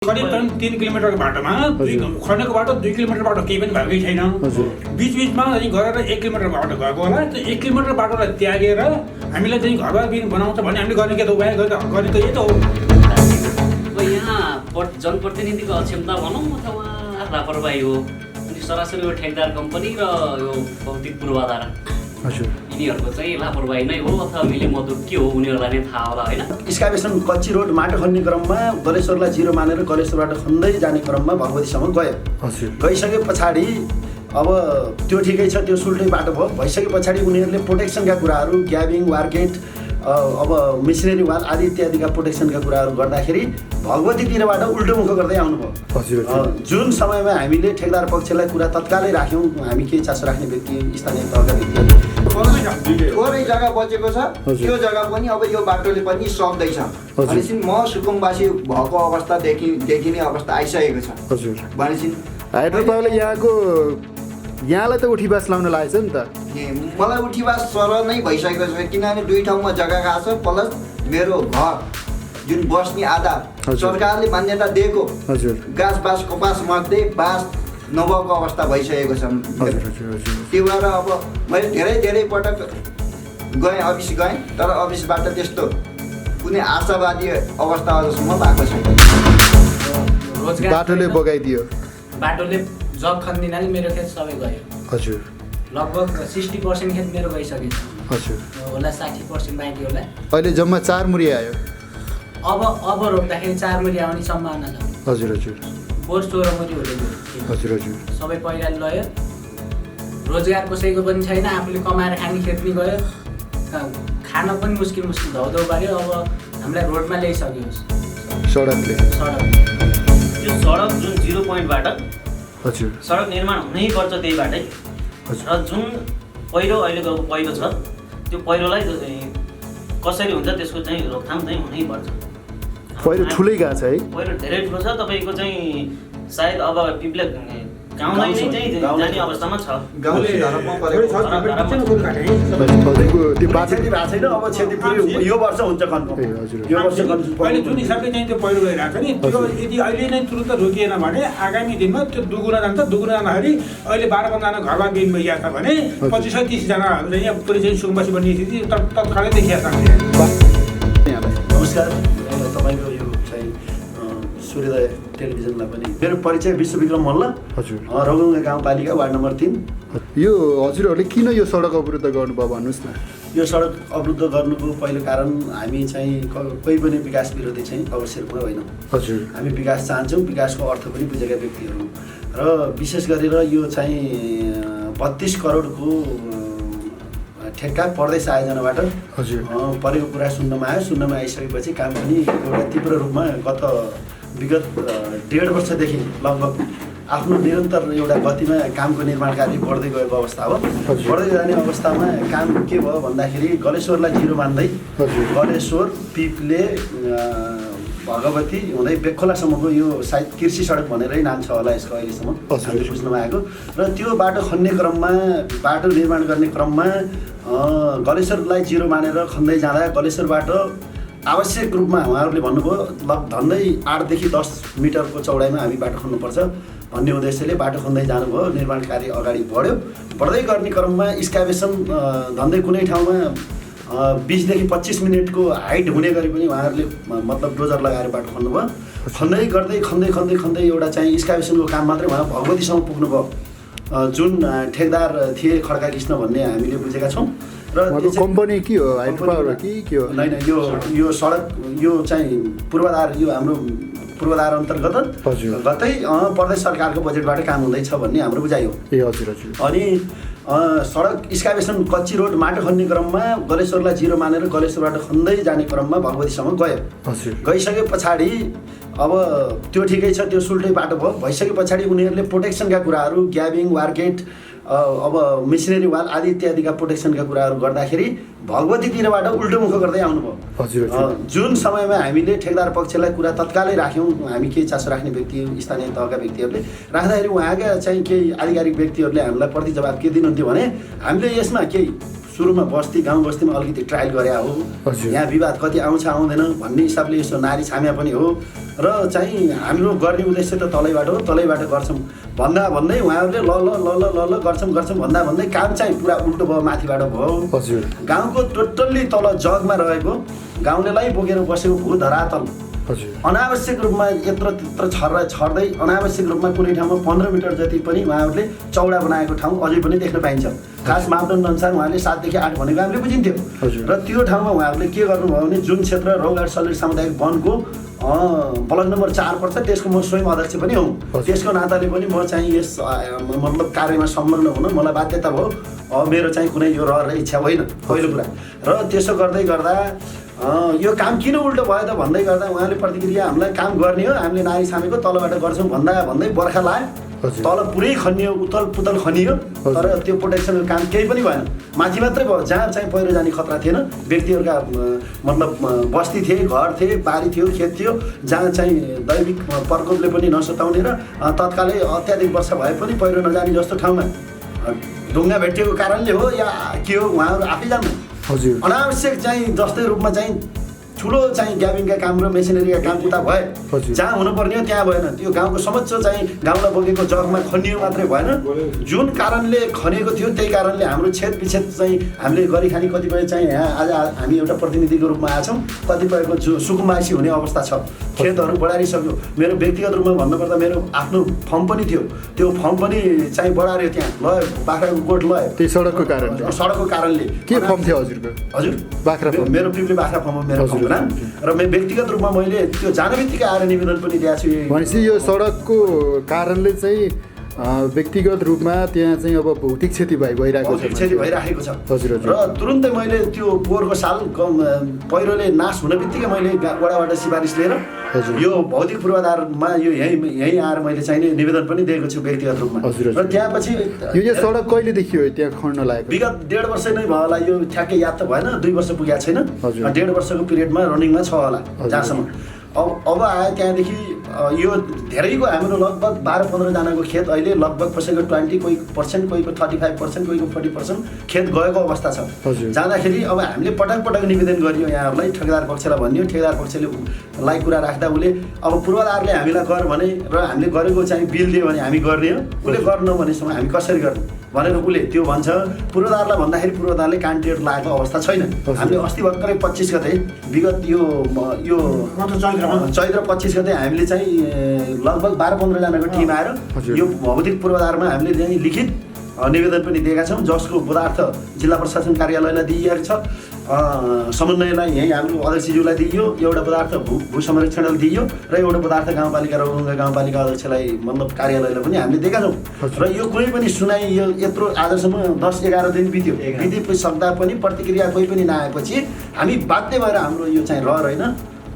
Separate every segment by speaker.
Speaker 1: करिब 3 किलोमिटरको बाटोमा खण्डको बाटो 2 किलोमिटर बाटो केही पनि भएकै छैन। बीचमा चाहिँ गरेर 1 किलोमिटर बाटो गएको होला। त्यो 1 किलोमिटर बाटोलाई त्यागेर हामीलाई चाहिँ घरबार बनाउँछ भने हामीले गर्ने के त उपाय गर्ने त यही त हो।
Speaker 2: यहाँ जनप्रतिनिधिको अक्षमता भनौँ अथवा लापरवाही हो। अनि सरासरी यो ठेकदार कम्पनी र यो भौतिक पूर्वाधार यिनीहरूको चाहिँ लापरवाही नै हो अथवा मिलेमतो के हो उनीहरूलाई नै थाहा होला होइन।
Speaker 3: इस्काबेसन कच्ची रोड माटो खन्ने क्रममा गलेश्वरलाई जिरो मानेर गलेश्वरबाट खन्दै जाने क्रममा भगवतीसम्म गयो। गइसके पछाडि अब त्यो ठिकै छ, त्यो सुल्टै बाटो भयो। भइसके पछाडि उनीहरूले प्रोटेक्सनका कुराहरू ग्याबिङ वार्गेट अब मिसनरी वाल आदि इत्यादिका प्रोटेक्सनका कुराहरू गर्दाखेरि भगवतीतिरबाट उल्टो मुख गर्दै आउनुभयो। जुन समयमा हामीले ठेकदार पक्षलाई कुरा तत्कालै राख्यौँ, हामी केही चासो राख्ने व्यक्ति स्थानीय तहका व्यक्तिहरू
Speaker 4: थोरै जग्गा बचेको छ, त्यो जग्गा पनि अब यो बाटोले पनि सक्दैछ भनेपछि म सुकुमवासी भएको अवस्था देखिने अवस्था आइसकेको छ भनेपछि
Speaker 5: तपाईँले यहाँलाई त उठीबास लाउन लागेछ नि त।
Speaker 4: मलाई उठीबास सर नै भइसकेको छ, किनभने 2 ठाउँमा जग्गा गएको छ प्लस मेरो घर जुन बस्ने आधार सरकारले मान्यता दिएको गाछ बाँस कपास मध्ये बाँस नभएको अवस्था भइसकेको छ। त्यो भएर अब मैले धेरै पटक गएँ, अफिस गएँ, तर अफिसबाट त्यस्तो कुनै आशावादी अवस्था अझसम्म भएको छैन।
Speaker 5: बाटोले बगाइदियो,
Speaker 6: बाटोले जब खनिदिनाले मेरो खेत सबै गयो।
Speaker 5: हजुर
Speaker 6: लगभग 60% खेत मेरो गइसकेको छ।
Speaker 5: हजुर
Speaker 6: होला 60% बाँकी होला।
Speaker 5: अहिले जम्मा 4 मुरी आयो।
Speaker 6: अब रोप्दाखेरि 4 मुरी आउने सम्भावना छ।
Speaker 5: हजुर हजुर
Speaker 6: बोर 16 मुरी हुँदै गयो।
Speaker 5: हजुर हजुर
Speaker 6: सबै पहिराले लयो। रोजगार कसैको पनि छैन, आफूले कमाएर खाने खेत नि गयो, खान पनि मुस्किल धौधौ पाऱ्यो। अब हामीलाई रोडमा ल्याइसक्यो
Speaker 5: सडकले।
Speaker 2: यो सडक जुन 0 पोइन्टबाट
Speaker 5: हजुर
Speaker 2: सडक निर्माण हुनै पर्छ त्यही बाटै, र जुन पहिरो अहिले गएको पहिरो छ त्यो पहिरोलाई कसरी हुन्छ त्यसको चाहिँ रोकथाम चाहिँ हुनै पर्छ।
Speaker 5: पहिरो ठुलै गएको छ है,
Speaker 2: पहिरो धेरै ठुलो छ। तपाईँको चाहिँ सायद अब पिप्ले गाउँलाई नै चाहिँ जाने अवस्थामा छ।
Speaker 4: गाउँले धरममा परेको छ।
Speaker 5: त्यो बाटो
Speaker 3: भएको छैन। अब क्षतिपूर्ति यो वर्ष हुन्छ कन्फर्म। यो वर्ष
Speaker 1: अहिले जुन हिसाबले चाहिँ त्यो पहिरो गइरहेको छ नि, त्यो यदि अहिले नै तुरुन्त रोकिएन भने आगामी दिनमा त्यो दुगुना जान्छ। दुगुना जाँदाखेरि अहिले 12-15 जना घरमा बिन भइरहेको छ भने 25-30 जनाहरू चाहिँ यहाँ पुरै चाहिँ सुकुम्बासी बन्ने स्थिति तत्कालै देखिएको छ।
Speaker 3: नमस्कार, तपाईँको यो चाहिँ सूर्योदय टेलिभिजनलाई पनि मेरो परिचय विश्वविक्रम मल्ल।
Speaker 5: हजुर
Speaker 3: रौगङ्गा गाउँपालिका वार्ड नम्बर 3।
Speaker 5: यो हजुरहरूले किन यो सडक अवरुद्ध गर्नुभयो भन्नुहोस् न।
Speaker 3: यो सडक अवरुद्ध गर्नुको पहिलो कारण हामी चाहिँ कोही पनि विकास विरोधी चाहिँ अवश्य रूपमा होइनौँ।
Speaker 5: हजुर हामी
Speaker 3: विकास चाहन्छौँ, विकासको अर्थ पनि बुझेका व्यक्तिहरू र विशेष गरेर यो चाहिँ 32 करोडको ठेक्का परदेश आयोजनाबाट
Speaker 5: हजुर
Speaker 3: परेको कुरा सुन्नमा आइसकेपछि काम पनि एउटा तीव्र रूपमा गत विगत 1.5 वर्षदेखि लगभग आफ्नो निरन्तर एउटा गतिमा कामको निर्माण कार्य बढ्दै गएको अवस्था हो। बढ्दै जाने अवस्थामा काम के भयो भन्दाखेरि गलेश्वरलाई जिरो मान्दै गलेश्वर पिप्ले भगवती हुँदै बेखोलासम्मको यो सायद कृषि सडक भनेरै नाम छ होला यसको अहिलेसम्म हामीले बुझ्नमा आएको। र त्यो बाटो खन्ने क्रममा, बाटो निर्माण गर्ने क्रममा गलेश्वरलाई जिरो मानेर खन्दै जाँदा गलेश्वरबाट आवश्यक रूपमा उहाँहरूले भन्नुभयो झन्डै 8 देखि 10 मिटरको चौडाइमा हामी बाटो खन्नुपर्छ भन्ने उद्देश्यले बाटो खन्दै जानुभयो। निर्माण कार्य अगाडि बढ्यो। बढ्दै गर्ने क्रममा इस्काबेसन झन्डै कुनै ठाउँमा 20 देखि 25 मिनटको हाइट हुने गरी पनि उहाँहरूले मतलब डोजर लगाएर बाटो खन्नुभयो। खन्दै एउटा चाहिँ इस्काबेसनको काम मात्रै उहाँ भगवतीसम्म पुग्नुभयो। जुन ठेकदार थिए खड्का कृष्ण भन्ने हामीले बुझेका छौँ। र
Speaker 5: कम्पनी के हो, हाइड्रो पावर हो कि के हो?
Speaker 3: होइन, यो सडक यो चाहिँ पूर्वाधार, यो हाम्रो पूर्वाधार अन्तर्गत गतै प्रदेश सरकारको बजेटबाट काम हुँदैछ भन्ने हाम्रो बुझाइ हो।
Speaker 5: ए हजुर हजुर।
Speaker 3: अनि सडक इस्काबेसन कच्ची रोड माटो खन्ने क्रममा गलेश्वरलाई जिरो मानेर गलेश्वरबाट खन्दै जाने क्रममा भगवतीसम्म गयो। गइसके पछाडि अब त्यो ठिकै छ, त्यो सुल्टै बाटो भयो। भइसके पछाडि उनीहरूले प्रोटेक्सनका कुराहरू ग्याबिङ वार्गेट अब मिसनरी वाल आदि इत्यादिका प्रोटेक्सनका कुराहरू गर्दाखेरि भगवतीतिरबाट उल्टो मुख गर्दै आउनुभयो।
Speaker 5: हजुर
Speaker 3: जुन समयमा हामीले ठेकदार पक्षलाई कुरा तत्कालै राख्यौँ, हामी केही चासो राख्ने व्यक्ति स्थानीय तहका व्यक्तिहरूले राख्दाखेरि उहाँका चाहिँ केही आधिकारिक व्यक्तिहरूले हामीलाई प्रति जवाब के दिनुहुन्थ्यो भने हामीले यसमा केही सुरुमा बस्ती गाउँ बस्तीमा अलिकति ट्रायल गरे हो, यहाँ विवाद कति आउँछ आउँदैन भन्ने हिसाबले यसो नारी छाम्या पनि हो र चाहिँ हाम्रो गर्ने उद्देश्य त तलैबाट हो, तलैबाट गर्छौँ भन्दै उहाँहरूले ल ल ल ल ल ल गर्छौँ भन्दै काम चाहिँ पुरा उल्टो भयो, माथिबाट भयो। गाउँको टोटल्ली तल जगमा रहेको गाउँलेलाई बोकेर बसेको भू धरातल अनावश्यक रूपमा यत्र त्यत्र छर्दै अनावश्यक रूपमा कुनै ठाउँमा 15 मिटर जति पनि उहाँहरूले चौडा बनाएको ठाउँ अझै पनि देख्न पाइन्छ। खास मापदण्ड अनुसार उहाँले 7 देखि 8 भनेको हामीले बुझिन्थ्यो र त्यो ठाउँमा उहाँहरूले के गर्नुभयो भने जुन क्षेत्र रौघाट सलिड सामुदायिक वनको ब्लक नम्बर 4 पर्छ त्यसको म स्वयं अध्यक्ष पनि हुँ। त्यसको नाताले पनि म चाहिँ यस मतलब कार्यमा संलग्न हुन मलाई बाध्यता भयो। मेरो चाहिँ कुनै यो रहर इच्छा होइन पहिलो कुरा। र त्यसो गर्दै गर्दा यो काम किन उल्टो भयो त भन्दै गर्दा उहाँले प्रतिक्रिया हामीलाई काम गर्ने हो, हामीले नारी छामेको तलबाट गर्छौँ भन्दै बर्खा लायो, तल पुरै खनियो, उतल पुतल खनियो, तर त्यो प्रोटेक्सनको काम केही पनि भएन। माथि मात्रै भयो, जहाँ चाहिँ पहिरो जाने खतरा थिएन, व्यक्तिहरूका मतलब बस्ती थिए, घर थिए, बारी थियो, खेत थियो, जहाँ चाहिँ दैविक प्रकोपले पनि नसताउने र तत्कालै अत्याधिक वर्षा भए पनि पहिरो नजाने जस्तो ठाउँमा ढुङ्गा भेटिएको कारणले हो या के हो उहाँहरू आफै जान्नु। अनावश्यक चाहिँ जस्तै रूपमा चाहिँ ठुलो चाहिँ ग्याबिङका काम र मेसिनरीका काम उता भए, जहाँ हुनुपर्ने हो त्यहाँ भएन। त्यो गाउँको समक्ष चाहिँ गाउँलाई बोकेको जगमा खनियो मात्रै भएन, जुन कारणले खनिएको थियो त्यही कारणले हाम्रो क्षेत्र विक्षेत्र चाहिँ हामीले गरिखाने कतिपय चाहिँ यहाँ आज हामी एउटा प्रतिनिधिको रूपमा आएछौँ, कतिपयको जो सुकुम्बासी हुने अवस्था छ, खेतहरू बढारिसक्यो। मेरो व्यक्तिगत रूपमा भन्नुपर्दा मेरो आफ्नो फर्म पनि थियो, त्यो फर्म पनि चाहिँ बढार्यो, त्यहाँ लयो, बाख्राको गोठ लयो,
Speaker 5: त्यही सडकको कारणले। के फर्म थियो हजुरको? हजुर बाख्रा फर्म,
Speaker 3: मेरो पिपले बाख्रा फर्म हो मेरो फर्म र व्यक्तिगत रूपमा मैले त्यो जाने बित्तिकै आएर निवेदन पनि दिएको छु।
Speaker 5: भनेपछि यो सडकको कारणले चाहिँ व्यक्तिगत रूपमा त्यहाँ चाहिँ अब भौतिक क्षति
Speaker 3: भइराखेको छ। हजुर र तुरुन्तै मैले त्यो पोहोरको साल पहिरोले नाश हुन बित्तिकै मैले वडाबाट सिफारिस लिएर यो भौतिक पूर्वाधारमा यो यहीँ आएर मैले चाहिने निवेदन पनि दिएको छु व्यक्तिगत रूपमा। र त्यहाँ पछि
Speaker 5: यो सडक कहिलेदेखि हो त्यहाँ खण्ड लागेको?
Speaker 3: विगत 1.5 वर्ष नै भयो होला, यो ठ्याक्कै याद त भएन, 2 वर्ष पुगेको छैन, 1.5 वर्षको पिरियडमा रनिङमा छ होला जहाँसम्म। अब आयो त्यहाँदेखि यो धेरैको हाम्रो लगभग 12-15 जनाको खेत अहिले लगभग कसैको 20% कोहीको 35%, कोहीको 40% खेत गएको अवस्था छ। जाँदाखेरि अब हामीले पटक निवेदन गरियो यहाँहरूलाई, ठेकेदार पक्षलाई भनियो, ठेकेदार पक्षले लाई कुरा राख्दा उसले अब पूर्वाधारले हामीलाई गर भने र हामीले गरेको चाहिँ बिल दियो भने हामी गर्ने हो, उसले गर्नु भनेसम्म हामी कसरी गर्ने भनेर उसले त्यो भन्छ। पूर्वाधारलाई भन्दाखेरि पूर्वाधारले क्यान्डिडेट लागेको अवस्था छैन। हामीले अस्ति भर्खरै 25 गते विगत यो चैत्र 25 गते हामीले चाहिँ लगभग 12-15 जनाको टिम आएर यो भौतिक पूर्वाधारमा हामीले चाहिँ लिखित निवेदन पनि दिएका छौँ, जसको पदार्थ जिल्ला प्रशासन कार्यालयलाई दिइएको छ, समन्वयलाई यहीँ हाम्रो अध्यक्षज्यूलाई दिइयो, एउटा पदार्थ भू संरक्षणलाई दिइयो र एउटा पदार्थ गाउँपालिका र गाउँपालिका अध्यक्षलाई मतलब कार्यालयलाई पनि हामीले दिएका छौँ। र यो कुनै पनि सुनाइ यो यत्रो आजसम्म 10-11 दिन बित्यो सक्दा पनि प्रतिक्रिया कोही पनि नआएपछि हामी बाध्य भएर हाम्रो यो चाहिँ रहर होइन,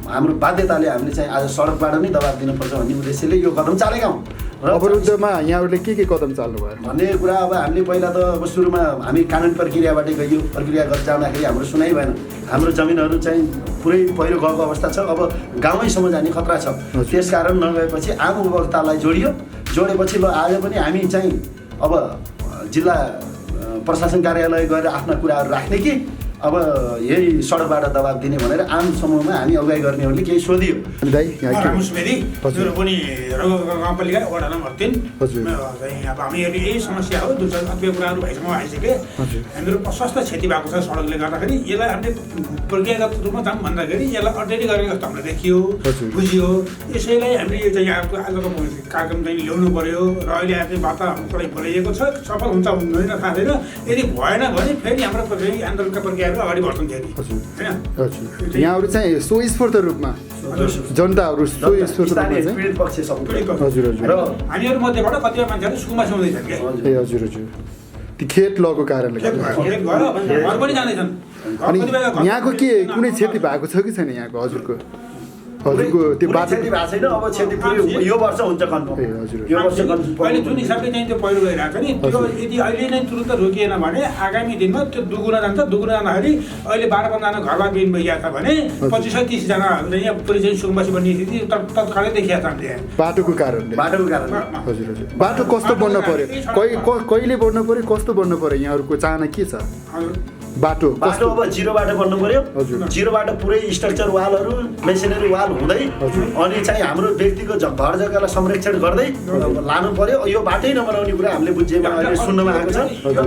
Speaker 3: हाम्रो बाध्यताले हामीले चाहिँ आज सडकबाट नै दबाब दिनुपर्छ भन्ने उद्देश्यले यो कदम चालेका हौँ। र
Speaker 5: अवरुद्धमा यहाँहरूले के कदम चाल्नु भयो
Speaker 3: भन्ने कुरा अब हामीले पहिला त अब सुरुमा हामी कानुन प्रक्रियाबाटै गइयो, प्रक्रिया गर्दै जाँदाखेरि हाम्रो सुनाइ भएन, हाम्रो जमिनहरू चाहिँ पुरै पहिरो गएको अवस्था छ, अब गाउँैसम्म जाने खतरा छ। त्यसकारण नगएपछि आम उपभोक्तालाई जोडेपछि ल आज पनि हामी चाहिँ अब जिल्ला प्रशासन कार्यालय गएर आफ्ना कुराहरू राख्ने कि अब यही सडकबाट दबाब दिने भनेर आम समूहमा हामी अगुवाई गर्नेहरूले केही सोधियो।
Speaker 1: पनि गाउँपालिका वडा नम्बर 3 अब हामीहरू यही समस्या हो, जुन चाहिँ कतिपय कुराहरू भइसम्म आइसके हामीहरू प्रशस्त क्षति भएको छ सडकले गर्दाखेरि। यसलाई हामीले प्रक्रियागत रूपमा जाऊँ भन्दाखेरि यसलाई अपडेट गरेको जस्तो हामीलाई देखियो, बुझियो। यसैलाई हामीले यो चाहिँ यहाँको आजको कार्यक्रम चाहिँ ल्याउनु पर्यो र अहिले आएको वार्ता हामीलाई बोलाइएको छ, सफल हुन्छ हुँदैन थाहा छैन। यदि भएन भने फेरि हाम्रो आन्दोलनका प्रक्रिया अगाडि बढ्छौँ फेरि होइन।
Speaker 5: यहाँहरू चाहिँ स्वस्फूर्त रूपमा जनताहरू स्वस्फूर्त
Speaker 3: रूपमा
Speaker 1: र हामीहरू मध्येबाट कतिपय मान्छेहरू सुकुम्बासी हुँदैछन् क्या।
Speaker 5: हजुर ती खेत लगेको कारणले
Speaker 1: घर पनि जाँदैछन्।
Speaker 5: अनि यहाँको के कुनै क्षति भएको छ कि छैन यहाँको हजुरको? हजुरको त्यो
Speaker 3: पुरै
Speaker 5: बाटो
Speaker 3: क्षति भएको छैन। अब क्षति पुरै यो वर्ष हुन्छ कन्फर्म।
Speaker 5: ए हजुर
Speaker 3: यो वर्ष कन्फर्म।
Speaker 1: अहिले जुन हिसाबले चाहिँ त्यो पहिरो गइरहेको छ नि त्यो यदि अहिले नै तुरुन्त रोकिएन भने आगामी दिनमा त्यो दुगुना जान्छ। दुगुना जाँदाखेरि अहिले 12-15 जना घरमा बिन भइरहेको छ भने 25-30 जना यहाँ पुरै चाहिँ सुकुम्बासी बन्ने स्थिति तत्कालै देखिया छ हामीले।
Speaker 5: बाटोको कारणले हजुर हजुर बाटो कस्तो बन्न पर्यो कहिले बन्न पर्यो कस्तो बन्न पर्यो यहाँहरूको चाहना के छ बाटो
Speaker 3: बाटो अब जिरो बाटो बन्नु पर्यो।
Speaker 5: हजुर।
Speaker 3: जिरो बाटो पुरै स्ट्रक्चर वालहरू मेसिनरी वाल हुँदै अनि चाहिँ हाम्रो व्यक्तिको घर जग्गालाई संरक्षण गर्दै लानु पर्यो। यो बाटै नबनाउने कुरा हामीले बुझेमा अहिले सुन्नमा आएको छ।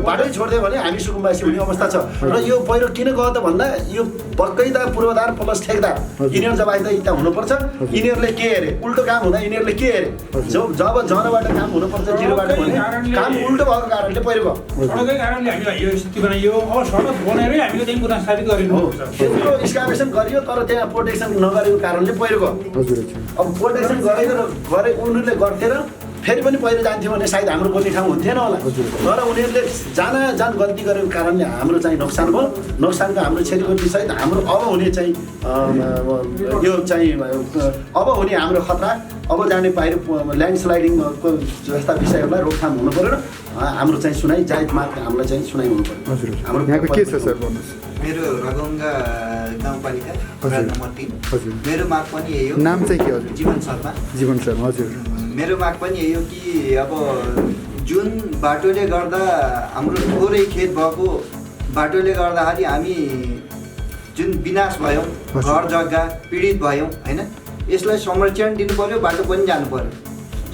Speaker 3: बाटै छोडिदियो भने हामी सुकुम्बासी हुने अवस्था छ। र यो पहिरो किन गयो त भन्दा यो पक्कै त पूर्वाधार प्लस ठेकदार यिनीहरू जवाबदेही हुनुपर्छ। यिनीहरूले के हेरे उल्टो काम हुँदा यिनीहरूले के हेरे जब जनबाट काम हुनुपर्छ जिरोबाट भने काम उल्टो भएको कारणले पहिरो गयो।
Speaker 1: सडकै कारणले हामीलाई यो स्थिति बनाइयो। अब सडक बनाएरै हामीले चाहिँ पुनर्स्थापित गरिनुपर्छ।
Speaker 3: त्यत्रो एक्सकाभेसन गरियो तर त्यहाँ प्रोटेक्सन नगरेको कारणले पहिरो गयो।
Speaker 5: हजुर
Speaker 3: अब प्रोटेक्सन गरे उनीहरूले गर्थेर फेरि पनि पहिरो जान्थ्यो भने सायद हाम्रो बोल्ने ठाउँ हुन्थेन होला। तर उनीहरूले जान गल्ती गरेको कारणले हाम्रो चाहिँ नोक्सान भयो। नोक्सानको हाम्रो क्षतिपूर्ति सहित हाम्रो अब हुने चाहिँ यो चाहिँ अब हुने हाम्रो खतरा अब जाने पहिरो ल्यान्डस्लाइडिङको जस्ता विषयहरूलाई रोकथाम हुनु पऱ्यो र हाम्रो चाहिँ सुनाइ जायज माग हामीलाई चाहिँ सुनाइ हुनु पऱ्यो।
Speaker 5: हजुर
Speaker 3: हाम्रो
Speaker 5: यहाँको के छ सर भन्नुहोस्।
Speaker 4: मेरो रगङ्गा गाउँपालिका वार्ड नम्बर 3
Speaker 5: हजुर
Speaker 4: मेरो माग पनि यही हो।
Speaker 5: नाम चाहिँ के हजुर
Speaker 4: जीवन शर्मा।
Speaker 5: जीवन शर्मा हजुर
Speaker 4: मेरो माग पनि यही हो कि अब जुन बाटोले गर्दा हाम्रो थोरै खेत भएको बाटोले गर्दाखेरि हामी जुन विनाश भयौँ घर जग्गा पीडित भयौँ होइन यसलाई संरक्षण दिनु पर्यो। बाटो पनि जानु पर्यो।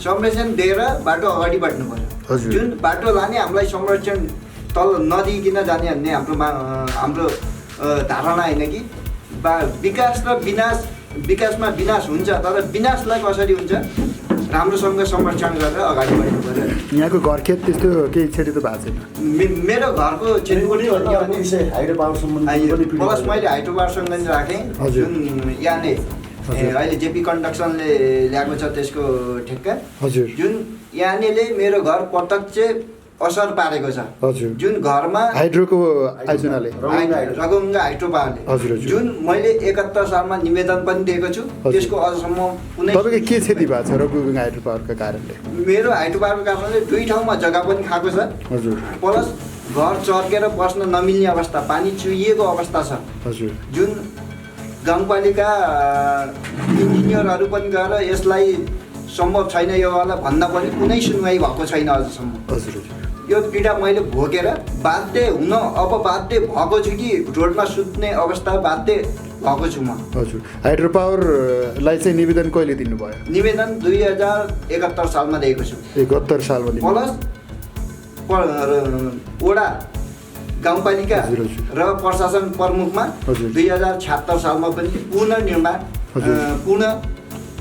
Speaker 4: संरक्षण दिएर बाटो अगाडि बढ्नु पर्यो। जुन बाटो लाने हामीलाई संरक्षण तल नदिइकन जाने भन्ने हाम्रो धारणा होइन कि विकास र विकासमा विनाश हुन्छ तर विनाशलाई कसरी हुन्छ राम्रोसँग संरक्षण गरेर अगाडि बढ्नु पर्यो।
Speaker 5: यहाँको घर खेत त्यस्तो केही क्षति त भएको छैन।
Speaker 4: मेरो घरको क्षतिपूर्ति
Speaker 3: हाइड्रो पावर सम्बन्धी
Speaker 4: प्लस मैले हाइड्रो पावर सम्बन्धी राखेँ जुन यहाँले अहिले जेपी कन्स्ट्रक्सनले ल्याएको छ त्यसको ठेक्का
Speaker 5: हजुर
Speaker 4: जुन यहाँले मेरो घर प्रत्यक्ष असर पारेको छ।
Speaker 5: हजुर
Speaker 4: जुन घरमा
Speaker 5: हाइड्रोको आयोजनाले
Speaker 4: रगङ्गा हाइड्रो पावरले
Speaker 5: हजुर हजुर
Speaker 4: जुन मैले 71 सालमा निवेदन पनि दिएको छु त्यसको अझसम्म कुनै
Speaker 5: तपाईँको के क्षति भएको छ रगङ्गा हाइड्रो पावरका कारणले।
Speaker 4: मेरो हाइड्रो पावरको कारणले 2 ठाउँमा जग्गा पनि खाएको छ।
Speaker 5: हजुर
Speaker 4: प्लस घर चर्केर बस्न नमिल्ने अवस्था पानी चुहिएको अवस्था छ।
Speaker 5: हजुर
Speaker 4: जुन गाउँपालिका इन्जिनियरहरू पनि गएर यसलाई सम्भव छैन यो वाला भन्दा पनि कुनै सुनवाई भएको छैन अझसम्म।
Speaker 5: हजुर
Speaker 4: यो पीडा मैले भोगेर बाध्य भएको छु कि रोडमा सुत्ने अवस्था बाध्य भएको छु म।
Speaker 5: हजुर हाइड्रो पावरलाई चाहिँ निवेदन कहिले दिनुभयो।
Speaker 4: निवेदन 2071 सालमा दिएको छु।
Speaker 5: 71 सालमा
Speaker 4: प्लस वडा गाउँपालिका र प्रशासन प्रमुखमा 2076 सालमा पनि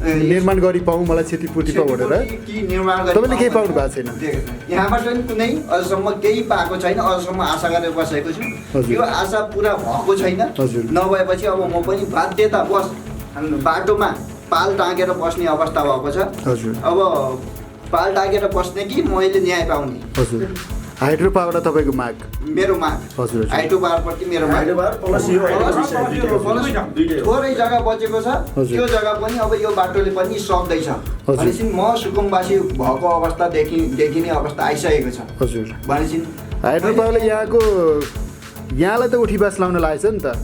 Speaker 5: निर्माण गरी पाउँ मलाई क्षतिपूर्ति पाउँ भनेर तपाईँले केही पाउनु भएको छैन।
Speaker 4: यहाँबाट पनि कुनै अझसम्म केही पाएको छैन। अझसम्म आशा गरेर बसेको छु। यो आशा पुरा भएको छैन। नभएपछि अब म पनि बाध्यतावश बाटोमा पाल टाँगेर बस्ने अवस्था भएको छ। अब पाल टाँगेर बस्ने कि मैले न्याय पाउने।
Speaker 5: हाइड्रो पावर तपाईँको माग
Speaker 4: मेरो माग
Speaker 5: हजुर
Speaker 4: हाइड्रो पावरप्रति मेरो माग थोरै जग्गा बचेको छ त्यो जग्गा पनि अब यो बाटोले पनि सक्दैछ भनेपछि म सुकुम्बासी भएको अवस्था देखिने अवस्था आइसकेको छ।
Speaker 5: हजुर
Speaker 4: भनेपछि
Speaker 5: हाइड्रो पावरले यहाँलाई त उठीबास लाउन लागेछ नि त।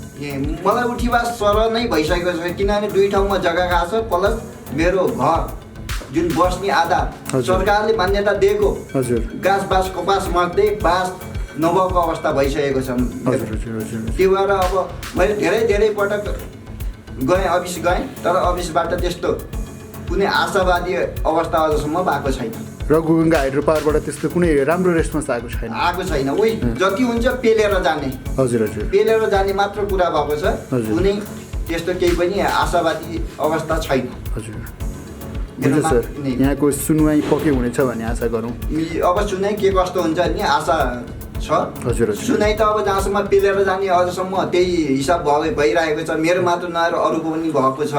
Speaker 4: मलाई उठीबास सर नै भइसकेको छ किनभने 2 ठाउँमा जग्गा गएको छ प्लस मेरो घर जुन बस्ने आधार सरकारले मान्यता दिएको गाँस बाँस कपास मध्ये बाँस नभएको अवस्था भइसकेको छ। त्यो भएर अब मैले धेरै पटक अफिस गएँ तर अफिसबाट त्यस्तो कुनै आशावादी अवस्था अझसम्म भएको छैन।
Speaker 5: रगुगङ्गा हाइड्रो पावरबाट त्यस्तो कुनै राम्रो रेस्पोन्स आएको छैन।
Speaker 4: उही जति हुन्छ पेलेर जाने पेलेर जाने मात्र कुरा भएको छ। कुनै त्यस्तो केही पनि आशावादी अवस्था छैन।
Speaker 5: हुन्छ सर यहाँको सुनवाई पक्कै हुनेछ भन्ने आशा गरौँ।
Speaker 4: अब सुनाइ के कस्तो हुन्छ नि आशा छ। सुनाइ त अब जहाँसम्म पेलेर जाने अझसम्म त्यही हिसाब भइरहेको छ। मेरो मात्र नआएर अरूको पनि भएको छ।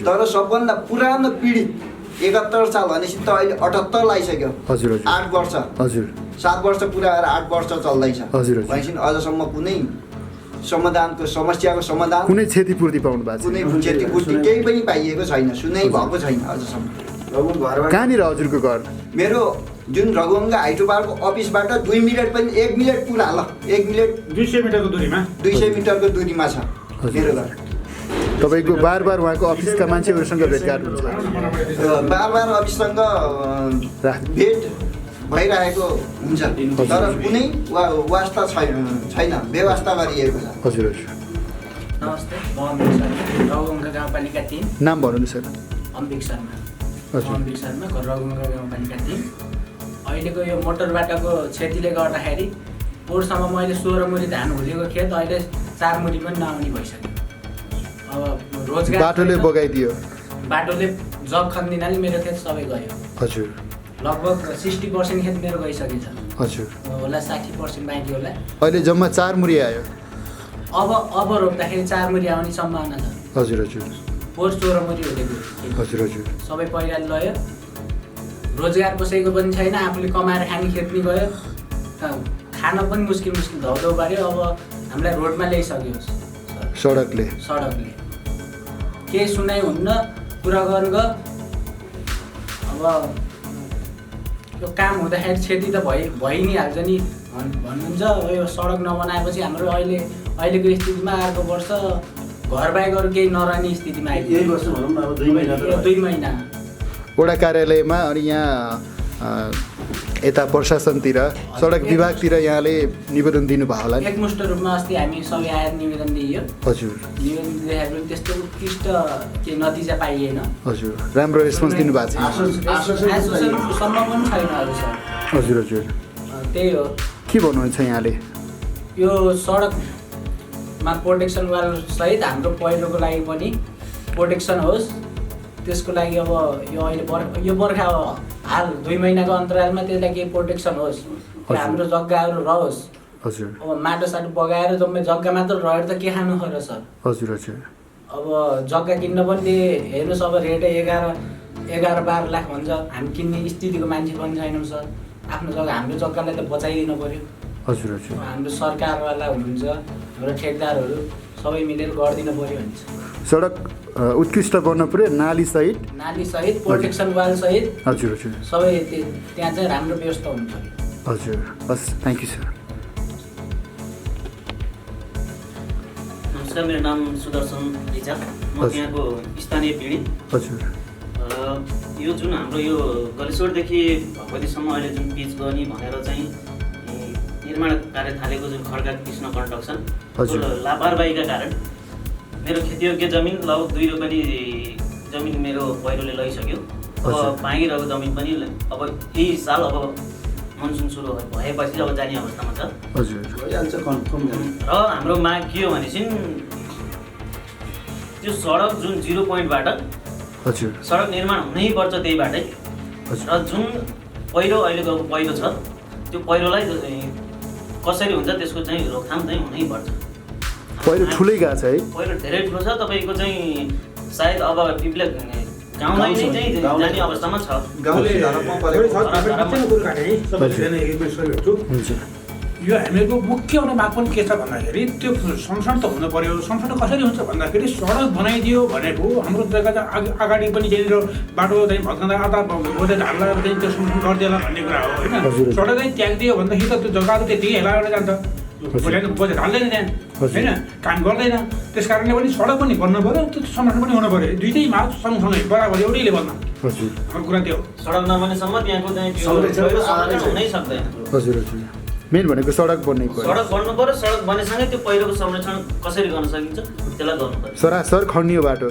Speaker 4: तर सबभन्दा पुरानो पीडित 71 साल भनेपछि त अहिले 78 लागिसक्यो। 8 वर्ष 7 वर्ष पुरा भएर 8 वर्ष चल्दैछ। भनेपछि अझसम्म कुनै समाधानको समस्याको समाधान
Speaker 5: कुनै क्षतिपूर्ति पाउनु भएको
Speaker 4: कुनै
Speaker 5: छैन
Speaker 4: क्षतिपूर्ति केही पनि पाइएको छैन, सुनै भएको छैन अझसम्म।
Speaker 5: कहाँनिर हजुरको घर?
Speaker 4: मेरो जुन रघुवंश हाइड्रोपावरको अफिसबाट 2 मिनट पनि 1 मिनट पुरा ल 1 मिनट
Speaker 1: 200 मिटरको दूरीमा
Speaker 4: 200 मिटरको दूरीमा छ मेरो घर।
Speaker 5: तपाईँको बार उहाँको अफिसका मान्छेहरूसँग भेटघाट हुन्छ?
Speaker 4: बार अफिससँग भेट भइरहेको हुन्छ, तर कुनै वास्ता छैन, व्यवस्था गरिएको छ।
Speaker 5: हजुर हजुर।
Speaker 6: नमस्ते, म अम्बिक शर्मा, रघुवंश गाउँपालिका 3।
Speaker 5: नाम भन्नु सर?
Speaker 6: अम्बिक शर्मा।
Speaker 5: हजुर।
Speaker 6: अम्बिक शर्मा, रघुवंश गाउँपालिका 3। अहिलेको यो मोटर बाटोको क्षतिले गर्दाखेरि पोहोरसम्म मैले 16 मुरी धान हुलेको खेत अहिले 4 मुरी पनि नआउने भइसक्यो। अब रोजगार
Speaker 5: बाटोले बगाइदियो?
Speaker 6: बाटोले जग खनिदिनाले मेरो खेत सबै गयो।
Speaker 5: हजुर।
Speaker 6: लगभग 60% खेत मेरो गइसकेछ।
Speaker 5: हजुर।
Speaker 6: होला 60% बाँकी होला।
Speaker 5: अहिले जम्मा 4 मुरी आयो?
Speaker 6: अब रोप्दाखेरि 4 मुरी आउने सम्भावना छ।
Speaker 5: हजुर हजुर।
Speaker 6: पोहोर 16 मुरी हुलेको
Speaker 5: हजुर हजुर।
Speaker 6: सबै पहिराले लयो। रोजगार कसैको पनि छैन, आफूले कमाएर खाने खेत नि गयो, खान पनि मुस्किल धौधौ पाऱ्यो। अब हामीलाई रोडमा ल्याइसक्यो
Speaker 5: सडकले केही
Speaker 6: सुनाइ हुन्न, कुरा गर्नु। अब यो काम हुँदाखेरि क्षति त भइ नै हाल्छ नि भन्नुहुन्छ। यो सडक नबनाएपछि हाम्रो अहिलेको स्थितिमा अर्को वर्ष घर बाहेक अरू केही नरहने स्थितिमा आइपुग्यो।
Speaker 3: यही वर्ष भनौँ न, अब 2 महिना
Speaker 6: 2 महिना
Speaker 5: वडा कार्यालयमा अनि यहाँ यता प्रशासनतिर सडक विभागतिर यहाँले निवेदन दिनुभयो होला नि?
Speaker 6: एकमुष्ट रूपमा अस्ति हामी सबै आएर निवेदन दिइयो।
Speaker 5: हजुर।
Speaker 6: निवेदन दिँदाखेरि पनि त्यस्तो उत्कृष्ट केही नतिजा पाइएन।
Speaker 5: हजुर। राम्रो रेस्पोन्स दिनुभएको छैन?
Speaker 6: आश्वासनसम्म पनि छैन अरू सर।
Speaker 5: हजुर हजुर।
Speaker 6: त्यही हो।
Speaker 5: के भन्नुहुन्छ यहाँले?
Speaker 6: यो सडकमा प्रोटेक्सन वाल सहित हाम्रो पहिरोको लागि पनि प्रोटेक्सन होस्, त्यसको लागि अब यो अहिले यो बर्खा हाल 2 महिनाको अन्तरालमा त्यसलाई केही प्रोटेक्सन होस्, हाम्रो जग्गाहरू रहोस्।
Speaker 5: हजुर।
Speaker 6: अब माटो साटो बगाएर जम्मै जग्गा मात्र रहेर त के खानु खो र सर?
Speaker 5: हजुर हजुर।
Speaker 6: अब जग्गा किन्न पनि हेर्नुहोस्, अब रेटै 11-12 लाख भन्छ। हामी किन्ने स्थितिको मान्छे पनि छैनौँ सर। आफ्नो जग्गा हाम्रो जग्गालाई त बचाइदिनु पऱ्यो।
Speaker 5: हजुर हजुर।
Speaker 6: हाम्रो सरकारवाला हुनुहुन्छ, हाम्रो ठेकदारहरू सबै मिलेर गरिदिनु पऱ्यो भन्छ।
Speaker 5: सडक उत्कृष्ट बन्न पऱ्यो, नाली सहित
Speaker 6: प्रोटेक्सन वाल सहित।
Speaker 5: हजुर हजुर।
Speaker 6: सबै त्यहाँ चाहिँ राम्रो व्यवस्था हुनु पऱ्यो।
Speaker 5: हजुर। हस्, थ्याङ्क यू सर।
Speaker 2: नमस्कार, मेरो नाम सुदर्शन रिजाल, म त्यहाँको स्थानीय पीडित।
Speaker 5: हजुर।
Speaker 2: यो जुन हाम्रो यो गलेश्वरदेखि भगवतीसम्म अहिले जुन पिच गर्ने भनेर चाहिँ निर्माण कार्य थालेको जुन खड्का कृष्ण कन्स्ट्रक्सन, लापरवाहीका कारण मेरो खेतीयोग्य जमिन लगभग 2 रोपनी जमिन मेरो पहिरोले लैसक्यो। अब बाँकी रहेको जमिन पनि अब यही साल अब मनसुन सुरु भएपछि अब जाने अवस्थामा छ।
Speaker 5: हजुर।
Speaker 2: र हाम्रो माग के हो भने चाहिँ त्यो सडक जुन 0 पोइन्टबाट
Speaker 5: हजुर
Speaker 2: सडक निर्माण हुनै पर्छ त्यही बाटै। र जुन पहिरो अहिलेको पहिरो छ त्यो पहिरोलाई कसरी हुन्छ त्यसको चाहिँ रोकथाम चाहिँ हुनै पर्छ।
Speaker 5: पहिरो ठुलै गएको छ है?
Speaker 2: पहिरो धेरै ठुलो छ, तपाईँको चाहिँ सायद अब पिपले गाउँलाई नै चाहिँ जाने अवस्थामा छ।
Speaker 5: हुन्छ।
Speaker 1: यो हामीहरूको मुख्य एउटा माग पनि के छ भन्दाखेरि त्यो संरक्षण त हुनु पर्यो। संरक्षण कसरी हुन्छ भन्दाखेरि सडक बनाइदियो भनेको हाम्रो जग्गा चाहिँ अगाडि पनि त्यहाँनिर बाटो चाहिँ भत्काउँदा आधा बोधे ढाल्दा चाहिँ त्यो संरक्षण गरिदिएला भन्ने कुरा हो होइन। सडक चाहिँ त्यागिदियो भनेदेखि त त्यो जग्गाहरू त्यति हेलाएर जान्छ, बोधे ढाल्दैन त्यहाँ होइन, काम गर्दैन। त्यस कारणले पनि सडक पनि बन्न पऱ्यो, त्यो संरक्षण पनि हुनु पऱ्यो। दुइटै माग सँगसँगै बराबर एउटै लेभलमा। हाम्रो कुरा त्यो
Speaker 2: सडक नबनेसम्म त्यहाँको चाहिँ संरक्षण हुनै सक्दैन।
Speaker 5: हजुर हजुर। मेन भनेको सडक बन्नै पर्यो।
Speaker 2: सडक बन्नु पर्यो, सडक बनेसँगै त्यो पहिरोको संरक्षण कसरी गर्न सकिन्छ त्यसलाई गर्नु पर्यो।
Speaker 5: सरासर खनियो बाटो,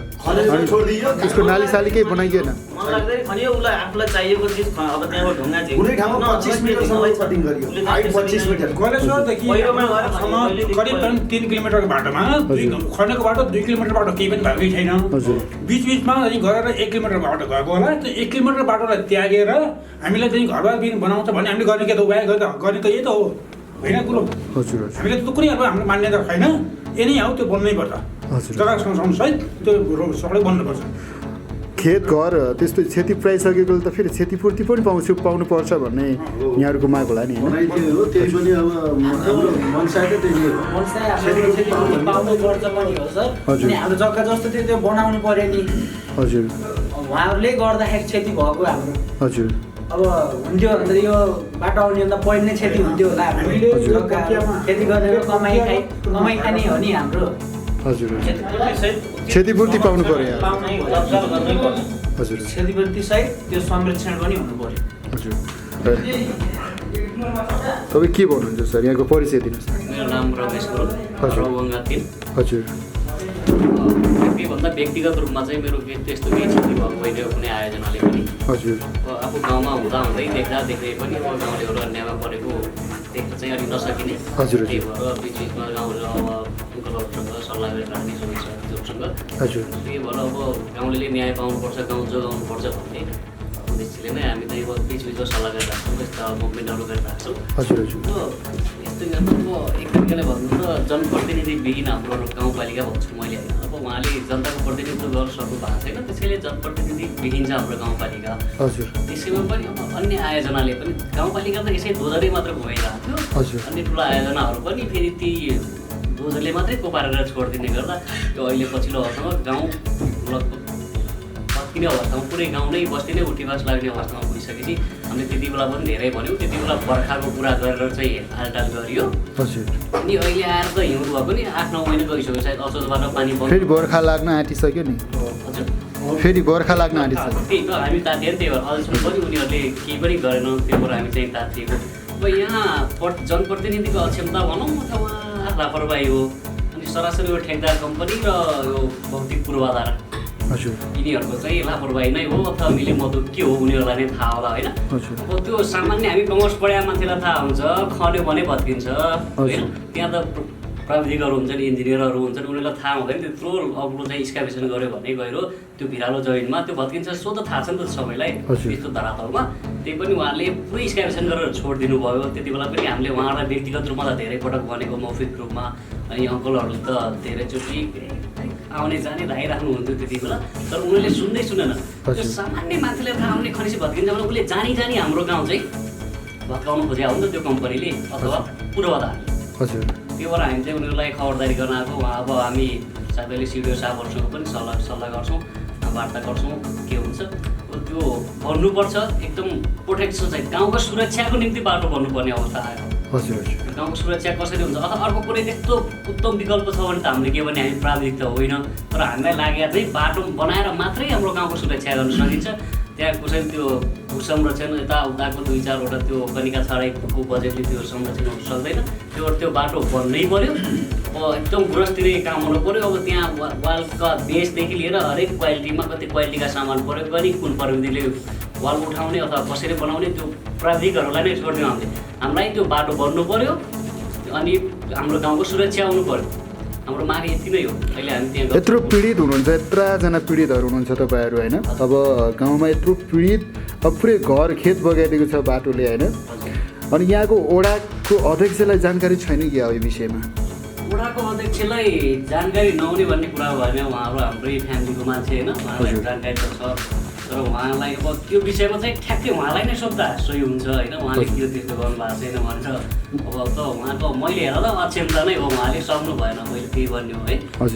Speaker 5: त्यसको नाली साली केही बनाइएन।
Speaker 2: मन लाग्दैन खनियो, उसलाई आफूलाई चाहिएको चिज अब त्यहाँको ढुङ्गा चाहिँ
Speaker 3: कुनै ठाउँमा 25 मिटरसम्म कटिङ गरियो, हाइट 25 मिटर।
Speaker 1: गलेश्वरदेखि करिब 3 किलोमिटरको बाटोमा खनेको बाटो 2 किलोमिटर बाटो केही पनि भएकै छैन। बिचबिचमा गरेर 1 किलोमिटर बाटो गएको होला। त्यो 1 किलोमिटर बाटोलाई त्यागेर हामीलाई चाहिँ घरबार बनाउँछ भने हामीले गर्ने के त उपाय गर्ने त यही त हो होइन कुरो।
Speaker 5: हजुर।
Speaker 1: हामीले त कुनै अब हाम्रो मान्यता छैन, यही नै हो, त्यो बन्नै पर्छ। जग्गा सँगसँगै त्यो सडक बन्नुपर्छ।
Speaker 5: खेत घर त्यस्तो क्षति पुऱ्याइसकेकोले त फेरि क्षतिपूर्ति पनि पाउनुपर्छ भन्ने यहाँहरूको माग होला नि होइन?
Speaker 3: हो त्यही पनि अब हाम्रो मनसाय त त्यही हो।
Speaker 6: मनसाय हाम्रो क्षतिपूर्ति पाउनुपर्छ पनि हो सर। अनि हाम्रो जग्गा जस्तो थियो त्यो बनाउनु पर्यो नि।
Speaker 5: हजुर।
Speaker 6: उहाँहरूले गर्दाखेरि क्षति भएको हाम्रो।
Speaker 5: हजुर।
Speaker 6: अब हुन्थ्यो भने यो बाटो आउने भन्दा पहिले नै क्षति हुन्थ्यो होला। हामीले जग्गा खेती गरेर कमाइ खाने हो नि हाम्रो।
Speaker 5: हजुर। क्षतिपूर्ति पाउनु पर्यो। हजुर।
Speaker 6: क्षतिपूर्ति सहित त्यो संरक्षण पनि हुनु पर्यो।
Speaker 5: हजुर। तपाईँ के भन्नुहुन्छ सर? यहाँको परिचय दिनुहोस्।
Speaker 2: मेरो नाम रमेश गुरुङ, रौबङ्गा 3।
Speaker 5: हजुर।
Speaker 2: केभन्दा व्यक्तिगत रूपमा चाहिँ मेरो त्यस्तो केही क्षति भएको होइन कुनै आयोजनाले पनि।
Speaker 5: हजुर।
Speaker 2: आफू गाउँमा हुँदै देख्दै पनि अब गाउँलेहरू अन्यायमा परेको देख्न चाहिँ अलिक नसकिने।
Speaker 5: हजुर।
Speaker 2: त्यही भएर बिचमा गाउँले अब अङ्कलहरूसँग सल्लाह गरेर राख्ने जोसँग।
Speaker 5: हजुर।
Speaker 2: त्यही भएर अब गाउँले न्याय पाउनुपर्छ, गाउँ जोगाउनुपर्छ भन्ने उद्देश्यले नै हामी चाहिँ अब बिचमा सल्लाह गरेर राख्छौँ, यस्ता मुभमेन्टहरू गरेर राख्छौँ।
Speaker 5: हजुर। हजुर।
Speaker 2: यस्तो गर्दा अब एक तरिकाले भन्नु त जनप्रतिनिधिविहीन हाम्रो गाउँपालिका भन्छु मैले। अब उहाँले जनताको प्रतिनिधित्व गर्न सक्नु भएको छैन, त्यसैले जनप्रतिनिधिविहीन छ हाम्रो गाउँपालिका।
Speaker 5: हजुर।
Speaker 2: त्यसैमा पनि अब अन्य आयोजनाले पनि गाउँपालिका त यसै दोजरै मात्र घुमाइरहेको थियो।
Speaker 5: हजुर।
Speaker 2: अन्य ठुलो आयोजनाहरू पनि फेरि ती दोजरले मात्रै कोपारेर छोडिदिने गर्दा यो अहिले पछिल्लो अवस्थामा गाउँ लगभग भत्किने अवस्थामा, पुरै गाउँ नै बस्ती नै उठीवास लाग्ने अवस्थामा पुगिसकेपछि हामीले त्यति बेला पनि धेरै भन्यौँ। त्यति बेला बर्खाको कुरा गरेर चाहिँ हालटाल गरियो।
Speaker 5: हजुर।
Speaker 2: अनि अहिले आएर त हिउँ भए पनि 8-9 महिना गइसक्यो, सायद असोजबाट पानी बन्द।
Speaker 5: फेरि बर्खा लाग्न आँटिसक्यो नि।
Speaker 2: हजुर।
Speaker 5: फेरि बर्खा लाग्न आँटिसक्यो।
Speaker 2: त्यही त हामी तातिएर त्यही भएर अहिलेसम्म पनि उनीहरूले केही पनि गरेनौँ, त्यही भएर हामी चाहिँ तातिएको। अब यहाँ जनप्रतिनिधिको अक्षमता भनौँ अथवा लापरवाही हो। अनि सरासरी यो ठेकदार कम्पनी र यो भौतिक पूर्वाधार,
Speaker 5: हजुर,
Speaker 2: यिनीहरूको चाहिँ लापरवाही नै हो अथवा मिलेमतो के हो उनीहरूलाई नै थाहा होला होइन।
Speaker 5: हजुर।
Speaker 2: अब त्यो सामान्य हामी कमर्स पढाएको मान्छेलाई थाहा हुन्छ, खन्यो भने भत्किन्छ होइन। त्यहाँ त प्राविधिकहरू हुन्छन्, इन्जिनियरहरू हुन्छन्, उनीहरूलाई थाहा हुँदैन त्यत्रो अग्लो चाहिँ एक्सकाभेसन गऱ्यो भने गहिरो त्यो भिरालो जमिनमा त्यो भत्किन्छ, सो त थाहा छ नि त सबैलाई त्यस्तो धरातलमा। त्यही पनि उहाँले पुरै एक्सकाभेसन गरेर छोडिदिनु भयो। त्यति बेला पनि हामीले उहाँहरूलाई व्यक्तिगत रूपमा त धेरै पटक भनेको, मौखिक रूपमा। अनि अङ्कलहरू त धेरैचोटि आउने जाने धाइराख्नु हुन्थ्यो त्यति बेला, तर उनीहरूले सुन्दै सुनेन। त्यो सामान्य मान्छेले थाहा हुने खनिज भत्किन्छ भने उसले जानी हाम्रो गाउँ चाहिँ भत्काउनु खोजेको हो नि त त्यो कम्पनीले अथवा पूर्वाधारले।
Speaker 5: हजुर।
Speaker 2: त्यो भएर हामी चाहिँ उनीहरूलाई खबरदारी गर्न आएको। अब हामी सायद अहिले सिडिओ साहबहरूसँग पनि सल्लाह गर्छौँ, वार्ता गर्छौँ के हुन्छ। त्यो भन्नुपर्छ एकदम प्रोटेक्सन चाहिँ गाउँको सुरक्षाको निम्ति बाटो भन्नुपर्ने अवस्था आयो।
Speaker 5: हजुर। हजुर।
Speaker 2: गाउँको सुरक्षा कसरी हुन्छ अथवा अर्को कुनै त्यस्तो उत्तम विकल्प छ भने त हामीले के भने हामी प्राविधिक त होइन, तर हामीलाई लागेको चाहिँ बाटो बनाएर मात्रै हाम्रो गाउँको सुरक्षा गर्न सकिन्छ। त्यहाँ कसैले त्यो भू संरक्षण यताउताको 2-4वटा त्यो कनिका छाडेको बजेटले त्यो संरक्षण हुन सक्दैन। त्यो बाटो बन्नै पऱ्यो। अब एकदम गुणस्तरीय काम हुनु पऱ्यो। अब त्यहाँ वालका बेसदेखि लिएर हरेक क्वालिटीमा कति क्वालिटीका सामान प्रयोग गर्ने, कुन प्रविधिले वाल उठाउने अथवा कसरी बनाउने त्यो प्राविधिकहरूलाई नै छोडिदिउँ हामीले। हामीलाई त्यो बाटो बन्नु पऱ्यो अनि हाम्रो गाउँको सुरक्षा हुनु पऱ्यो। हाम्रो माग यति नै हो। अहिले हामी त्यहाँ
Speaker 5: यत्रो पीडित हुनुहुन्छ, यत्रजना पीडितहरू हुनुहुन्छ तपाईँहरू होइन। अब गाउँमा यत्रो पीडित, अब पुरै घर खेत बगाइदिएको छ बाटोले होइन। अनि यहाँको ओडाको अध्यक्षलाई जानकारी छैन कि अब यो विषयमा?
Speaker 2: वडाको अध्यक्षलाई जानकारी नहुने भन्ने कुरा भएन। उहाँहरू हाम्रै फ्यामिलीको मान्छे होइन, उहाँलाई जानकारी त छ, तर उहाँलाई अब त्यो विषयमा चाहिँ ठ्याक्कै उहाँलाई नै सोद्धा सही हुन्छ होइन। उहाँले के त्यस्तो गर्नुभएको छैन भनेर अब त उहाँको मैले हेर्दा त अक्षमता नै हो, उहाँले सक्नु भएन, मैले त्यही भन्ने हो है। अब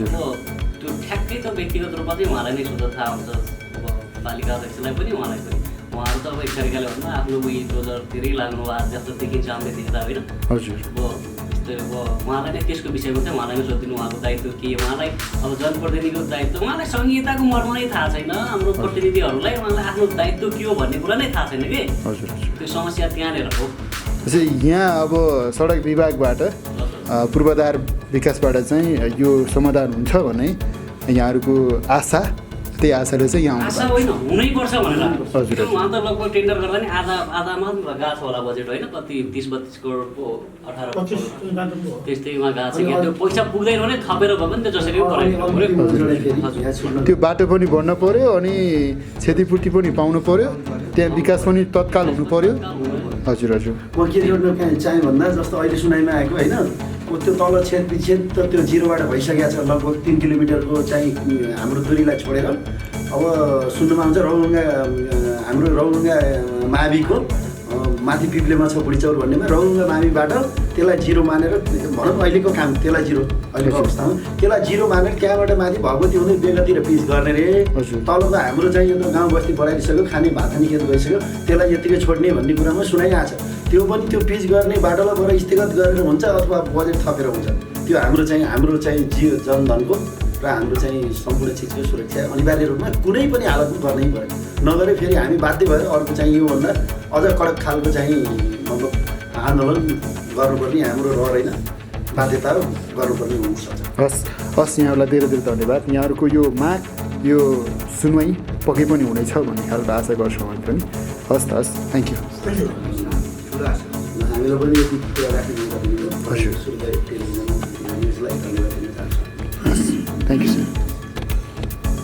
Speaker 2: त्यो ठ्याक्कै त व्यक्तिगत रूपमा चाहिँ उहाँलाई नै सोध्दा थाहा हुन्छ। अब पालिका अध्यक्षलाई पनि उहाँलाई पनि उहाँहरू त अब एक तरिकाले भन्दा आफ्नो उयो डोजरतिरै लाग्नु भएको जस्तो देखिन्छ हामीले देख्दा होइन।
Speaker 5: हजुर।
Speaker 2: अब उहाँलाई नै त्यसको विषयमा चाहिँ उहाँलाई नै सोधिदिनु उहाँको दायित्व के, उहाँलाई अब जनप्रतिनिधिको दायित्व उहाँलाई संहिताको मर्म नै थाहा छैन। हाम्रो प्रतिनिधिहरूलाई उहाँलाई आफ्नो दायित्व के हो भन्ने कुरा नै थाहा छैन कि।
Speaker 5: हजुर।
Speaker 2: त्यो समस्या त्यहाँनिर हो।
Speaker 5: यहाँ अब सडक विभागबाट पूर्वाधार विकासबाट चाहिँ यो समाधान हुन्छ भने यहाँहरूको आशा, त्यही आशाले चाहिँ यहाँ
Speaker 2: आशा होइन हुनैपर्छ भनेर।
Speaker 5: हजुर।
Speaker 2: उहाँ त लगभग टेन्डर गर्दा नि आधा मात्र गएको छ होला बजेट होइन, कति 30-32 करोडको 18 त्यस्तैमा गएको छ कि त्यो पैसा पुग्दैन भने थपेर भए पनि त्यो जसरी
Speaker 5: त्यो बाटो पनि बन्न पर्यो अनि क्षतिपूर्ति पनि पाउनु पर्यो, त्यहाँ विकास पनि तत्काल हुनु पर्यो। हजुर। हजुर।
Speaker 3: म के जोड्न चाहेँ भन्दा जस्तो अहिले सुनाइमा आएको होइन, त्यो तल छेद विच्छेद त त्यो 0बाट भइसकेको छ। लगभग 3 किलोमिटरको चाहिँ हाम्रो दूरीलाई छोडेर अब सुन्नुमा आउँछ रौगङ्गा हाम्रो रौगङ्गा माविको माथि पिप्लेमा छ बुढीचौर भन्नेमा रौगङ्गा माविबाट त्यसलाई जिरो मानेर भनौँ अहिलेको काम त्यसलाई जिरो अहिलेको अवस्थामा त्यसलाई जिरो मानेर त्यहाँबाट माथि भगवती हुँदै बेगतिर पिच गर्ने रे तलको हाम्रो चाहिँ यो गाउँ बस्ती बढाइसक्यो खाने भात खाने खेत गइसक्यो त्यसलाई यतिकै छोड्ने भन्ने कुरामा सुनाइरहेको छ त्यो पनि त्यो पिच गर्ने बाटोलाई बरु स्थगित गरेर हुन्छ अथवा बजेट थपेर हुन्छ त्यो हाम्रो चाहिँ जनधनको र हाम्रो चाहिँ सम्पूर्ण चिजको सुरक्षा अनिवार्य रूपमा कुनै पनि हालतमा गर्नै पऱ्यो नगरे फेरि हामी बाध्य भएर अर्को चाहिँ योभन्दा अझ कडक खालको चाहिँ मतलब आन्दोलन गर्नुपर्ने हाम्रो रहर होइन बाध्यता गर्नुपर्ने हुनसक्छ।
Speaker 5: हस् यहाँहरूलाई धेरै धेरै धन्यवाद। यहाँहरूको यो माग यो सुनवाई पक्कै पनि हुनेछ भन्ने खालको आशा गर्छौँ हामी पनि। हस् थ्याङ्क यू।
Speaker 3: हामीलाई पनि यति कुरा राखिदिनु
Speaker 5: हजुर
Speaker 3: न्युजलाई धन्यवाद दिन चाहन्छु।
Speaker 5: Thank you sir.